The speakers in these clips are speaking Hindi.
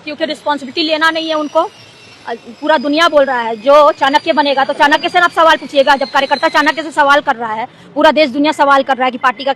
क्योंकि रिस्पॉन्सिबिलिटी लेना नहीं है उनको। पूरा दुनिया बोल रहा है जो चाणक्य बनेगा तो चाणक्य से आप सवाल पूछिएगा। जब कार्यकर्ता चाणक्य से सवाल कर रहा है, पूरा देश दुनिया सवाल कर रहा है कि पार्टी का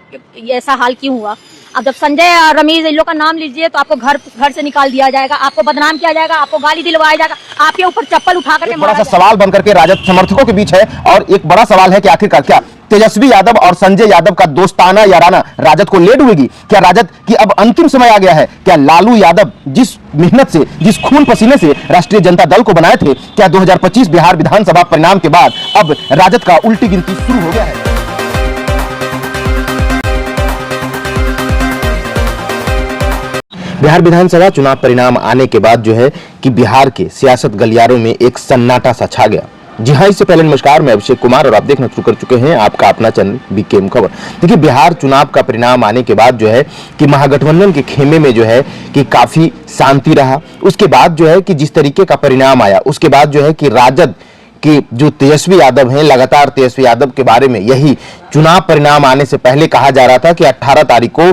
ऐसा हाल क्यों हुआ। अब जब संजय रमीज इन लोग का नाम लीजिए तो आपको घर से निकाल दिया जाएगा, आपको बदनाम किया जाएगा, आपको गाली दिलवाया जाएगा, आपके ऊपर चप्पल उठा करके बड़ा सा सवाल बनकर के राजद समर्थकों के बीच है। और एक बड़ा सवाल है कि आखिरकार क्या तेजस्वी यादव और संजय यादव का दोस्ताना याराना राजद को ले डूबेगी? क्या राजद की अब अंतिम समय आ गया है? क्या लालू यादव जिस मेहनत से, जिस खून पसीने से राष्ट्रीय जनता दल को बनाए थे, क्या 2025 बिहार विधानसभा परिणाम के बाद अब राजद का उल्टी गिनती शुरू हो गया है? बिहार विधानसभा चुनाव परिणाम आने के बाद जो है कि बिहार के सियासत गलियारों में एक सन्नाटा सा छा गया। जी हाँ, इससे पहले नमस्कार, मैं अभिषेक कुमार और आप देखना शुरू कर चुके हैं आपका अपना चैनल बीकेएम खबर। देखिए, बिहार चुनाव का परिणाम आने के बाद जो है कि महागठबंधन के खेमे में जो है कि काफी शांति रहा। उसके बाद जो है कि जिस तरीके का परिणाम आया, उसके बाद जो है कि राजद कि जो तेजस्वी यादव हैं, लगातार तेजस्वी यादव के बारे में यही चुनाव परिणाम आने से पहले कहा जा रहा था कि 18 तारीख को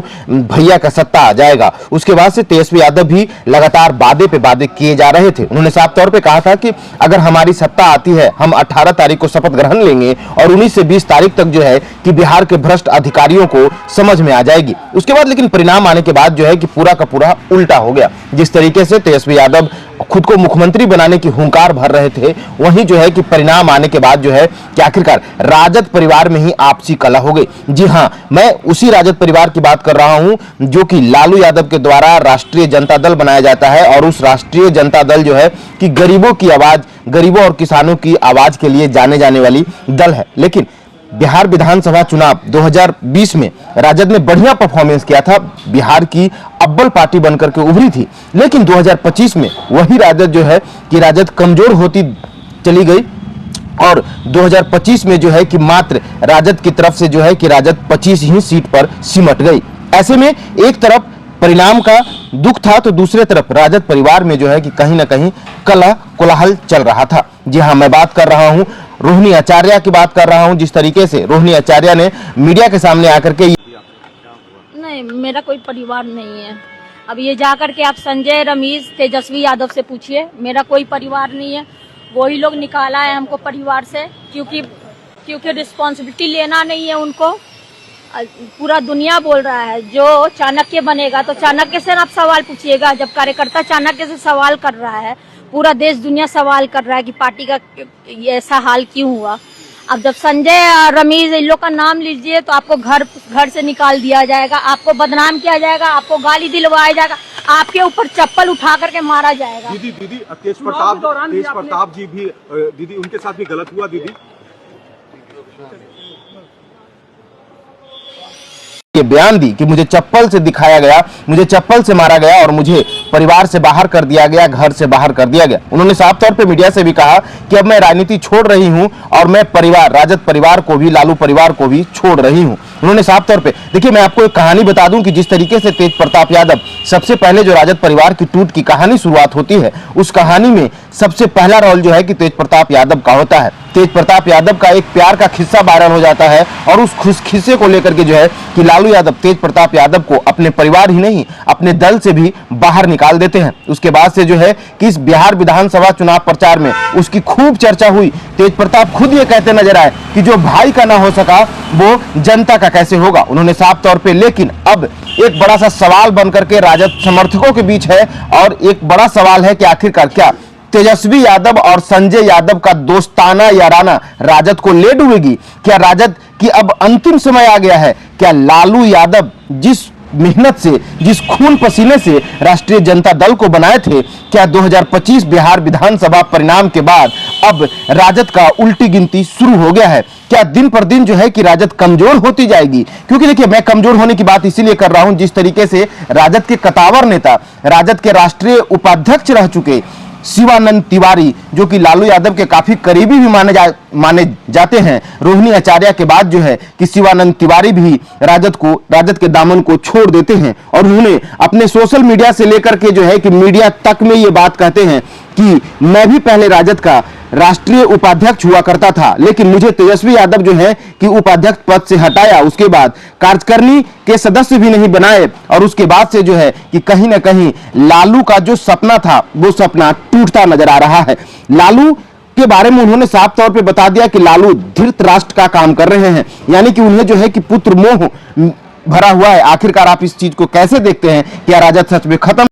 भैया का सत्ता आ जाएगा। उसके बाद से तेजस्वी यादव भी लगातार वादे पे वादे किए जा रहे थे। उन्होंने साफ तौर पे कहा था कि अगर हमारी सत्ता आती है, हम 18 तारीख को शपथ ग्रहण लेंगे और 19 से 20 तारीख तक जो है कि बिहार के भ्रष्ट अधिकारियों को समझ में आ जाएगी। उसके बाद लेकिन परिणाम आने के बाद जो है कि पूरा का पूरा उल्टा हो गया। जिस तरीके से तेजस्वी यादव खुद को मुख्यमंत्री बनाने की हुंकार भर रहे थे, वहीं जो है कि परिणाम आने के बाद जो है कि आखिरकार राजद परिवार में ही आपसी कलह हो गई। जी हां, मैं उसी राजद परिवार की बात कर रहा हूं जो कि लालू यादव के द्वारा राष्ट्रीय जनता दल बनाया जाता है। और उस राष्ट्रीय जनता दल जो है कि गरीबों की आवाज, गरीबों और किसानों की आवाज के लिए जाने जाने वाली दल है। लेकिन बिहार विधानसभा चुनाव 2020 में राजद ने बढ़िया परफॉर्मेंस किया था, बिहार की अव्वल पार्टी बनकर के उभरी थी। लेकिन 2025 में वही राजद जो है कि राजद कमजोर होती चली गई और 2025 में जो है कि मात्र राजद की तरफ से जो है कि राजद 25 ही सीट पर सिमट गई। ऐसे में एक तरफ परिणाम का दुख था तो दूसरे तरफ राजद परिवार में जो है कि कहीं ना कहीं कलह कोलाहल चल रहा था। जी हाँ, मैं बात कर रहा हूं रोहिणी आचार्य की बात कर रहा हूं। जिस तरीके से रोहिणी आचार्य ने मीडिया के सामने आकर के नहीं, मेरा कोई परिवार नहीं है। अब ये जाकर के आप संजय रमीज तेजस्वी यादव से पूछिए, मेरा कोई परिवार नहीं है। वही लोग निकाला है हमको परिवार से क्योंकि रिस्पॉन्सिबिलिटी लेना नहीं है उनको। पूरा दुनिया बोल रहा है जो चाणक्य बनेगा तो चाणक्य से आप सवाल पूछिएगा। जब कार्यकर्ता चाणक्य से सवाल कर रहा है, पूरा देश दुनिया सवाल कर रहा है कि पार्टी का ऐसा हाल क्यों हुआ। अब जब संजय रमीज इन लोग का नाम लीजिए तो आपको घर से निकाल दिया जाएगा, आपको बदनाम किया जाएगा, आपको गाली दिलवाया जाएगा, आपके ऊपर चप्पल उठा करके मारा जाएगा। दीदी तेज प्रताप जी भी दीदी उनके साथ भी गलत हुआ दीदी। के बयान दी कि मुझे चप्पल से दिखाया गया, मुझे चप्पल से मारा गया और मुझे परिवार से बाहर कर दिया गया, घर से बाहर कर दिया गया। उन्होंने साफ तौर पे मीडिया से भी कहा कि अब मैं राजनीति छोड़ रही हूं और मैं परिवार, राजद परिवार को भी, लालू परिवार को भी छोड़ रही हूं। उन्होंने साफ तौर पे, देखिए मैं आपको एक कहानी बता दूं कि जिस तरीके से तेज प्रताप यादव, सबसे पहले जो राजद परिवार की टूट की कहानी शुरुआत होती है, उस कहानी में सबसे पहला रोल जो है कि तेज प्रताप यादव का होता है। तेज प्रताप यादव का एक प्यार का किस्सा वायरल हो जाता है और उस किस्से को लेकर के जो है कि लालू यादव तेज प्रताप यादव को अपने परिवार ही नहीं, अपने दल से भी बाहर निकाल देते हैं। उसके बाद से जो है कि इस बिहार विधानसभा चुनाव प्रचार में उसकी खूब चर्चा हुई। तेज प्रताप खुद ये कहते नजर आए कि जो भाई का ना हो सका वो जनता का कैसे होगा। उन्होंने साफ तौर पे, लेकिन अब एक बड़ा सा सवाल बनकर के राजद समर्थकों के बीच है और एक बड़ा सवाल है कि आखिरकार क्या तेजस्वी यादव और संजय यादव का दोस्ताना याराना राजद को ले डूबेगी? क्या राजद की अब अंतिम समय आ गया है? क्या लालू यादव जिस मेहनत से, जिस खून पसीने से राष्ट्रीय जनता दल को बनाए थे, क्या 2025 बिहार विधानसभा परिणाम के बाद अब राजद का उल्टी गिनती शुरू हो गया है? क्या दिन पर दिन जो है कि राजद कमजोर होती जाएगी? क्योंकि देखिए, मैं कमजोर होने की बात इसीलिए कर रहा हूं, जिस तरीके से राजद के कतावर नेता, राजद के राष्ट्रीय उपाध्यक्ष रह चुके शिवानंद तिवारी, जो कि लालू यादव के काफी करीबी भी माने जाते हैं, रोहिणी आचार्य के बाद जो है कि शिवानंद तिवारी भी राजद के दामन को छोड़ देते हैं और उन्होंने अपने सोशल मीडिया से लेकर के जो है कि मीडिया तक में ये बात कहते हैं कि मैं भी पहले राजद का राष्ट्रीय उपाध्यक्ष हुआ करता था, लेकिन मुझे तेजस्वी यादव जो है कि उपाध्यक्ष पद से हटाया, उसके बाद कार्यकारिणी के सदस्य भी नहीं बनाए और उसके बाद से जो है कि कहीं ना कहीं लालू का जो सपना था वो सपना टूटता नजर आ रहा है। लालू के बारे में उन्होंने साफ तौर पे बता दिया कि लालू धृतराष्ट्र का काम कर रहे हैं, यानी कि उन्हें जो है कि पुत्र मोह भरा हुआ है। आखिरकार आप इस चीज को कैसे देखते हैं? क्या राजद सच में खत्म